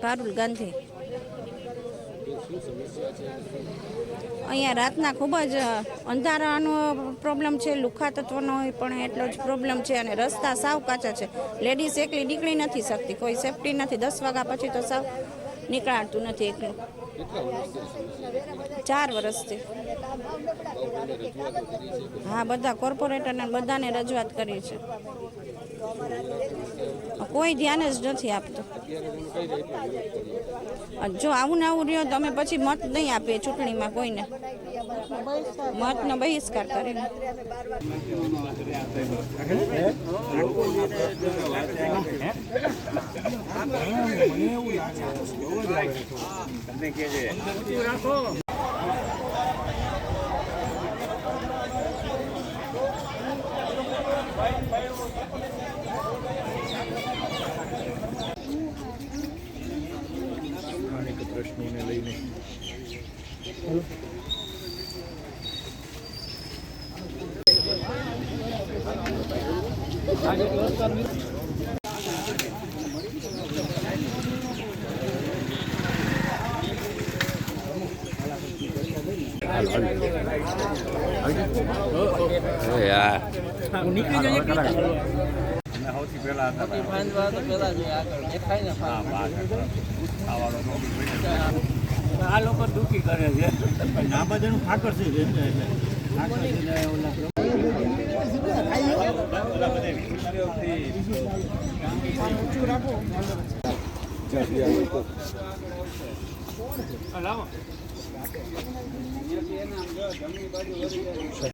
પારુલ ગાંધી અહીંયા રાતના ખૂબ જ અંધારાનો પ્રોબ્લેમ છે, લુખા તત્વનો પણ એટલો જ પ્રોબ્લેમ છે અને રસ્તા સાવ કાચા છે. લેડીઝ એકલી નીકળી નથી શકતી, કોઈ સેફટી નથી. 10 વાગ્યા પછી તો સાવ નીકળાતું નથી એકલું. 4 વર્ષથી હા, બધા કોર્પોરેટરને બધાને રજૂઆત કરી છે, કોઈ ધ્યાન જ નથી આપતું. જો આવું ને આવું રહ્યો તો અમે પછી મત નહીં આપીએ ચૂંટણીમાં કોઈને, મતનો બહિષ્કાર કરીને. પ્રશ્નોને લઈને નીકળી જાય સૌથી પહેલા આ લોકો દુઃખી કરે છે. આ બધાનું ઠાકર છે લાવો.